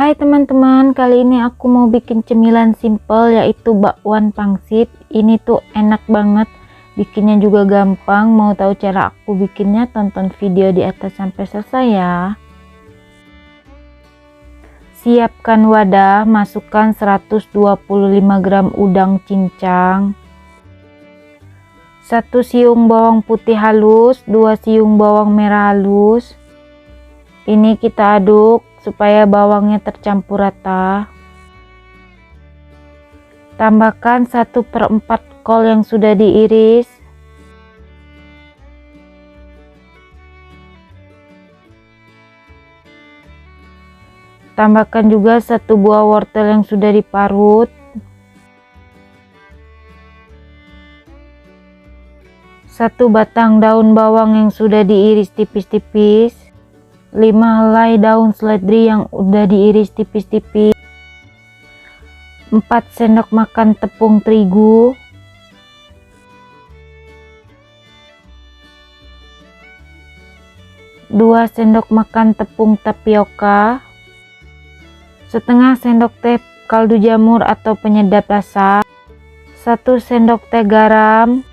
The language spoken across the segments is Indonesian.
Hai teman-teman, kali ini aku mau bikin cemilan simple yaitu bakwan pangsit. Ini tuh enak banget, bikinnya juga gampang. Mau tahu cara aku bikinnya? Tonton video di atas sampai selesai ya. Siapkan wadah, masukkan 125 gram udang cincang, 1 siung bawang putih halus, 2 siung bawang merah halus. Ini kita aduk supaya bawangnya tercampur rata. Tambahkan 1/4 kol yang sudah diiris. Tambahkan juga 1 buah wortel yang sudah diparut. 1 batang daun bawang yang sudah diiris tipis-tipis. 5 helai daun seledri yang udah diiris tipis-tipis. 4 sendok makan tepung terigu. 2 sendok makan tepung tapioka. Setengah sendok teh kaldu jamur atau penyedap rasa. 1 sendok teh garam.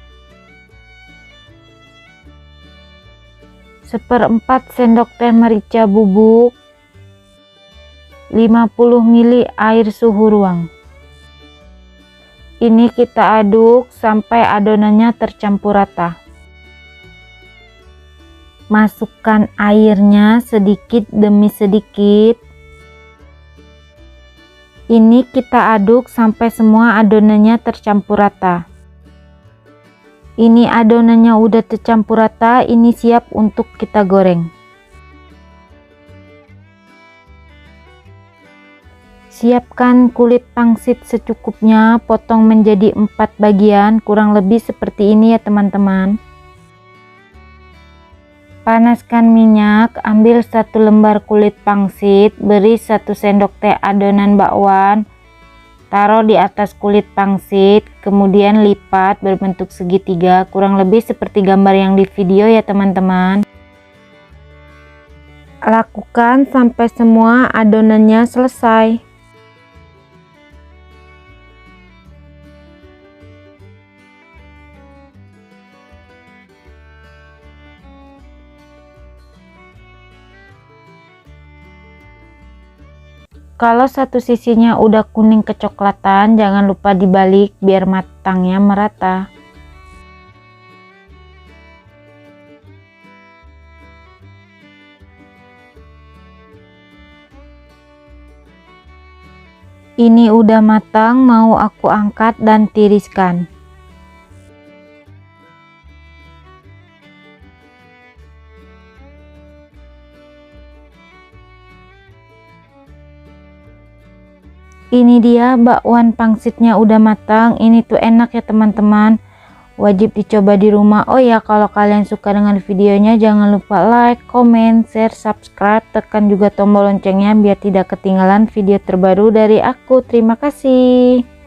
1/4 sendok teh merica bubuk. 50 ml air suhu ruang. Ini kita aduk sampai adonannya tercampur rata. Masukkan airnya sedikit demi sedikit. Ini kita aduk sampai semua adonannya tercampur rata. Ini adonannya udah tercampur rata, ini siap untuk kita goreng. Siapkan kulit pangsit secukupnya, potong menjadi 4 bagian, kurang lebih seperti ini ya teman-teman. Panaskan minyak, ambil 1 lembar kulit pangsit, beri 1 sendok teh adonan bakwan. Taruh di atas kulit pangsit, kemudian lipat berbentuk segitiga, kurang lebih seperti gambar yang di video ya teman-teman. Lakukan sampai semua adonannya selesai. Kalau satu sisinya udah kuning kecoklatan, jangan lupa dibalik biar matangnya merata. Ini udah matang, mau aku angkat dan tiriskan. Ini dia bakwan pangsitnya udah matang. Ini tuh enak ya teman-teman, wajib dicoba di rumah. Oh ya, kalau kalian suka dengan videonya jangan lupa like, comment, share, subscribe, tekan juga tombol loncengnya biar tidak ketinggalan video terbaru dari aku. Terima kasih.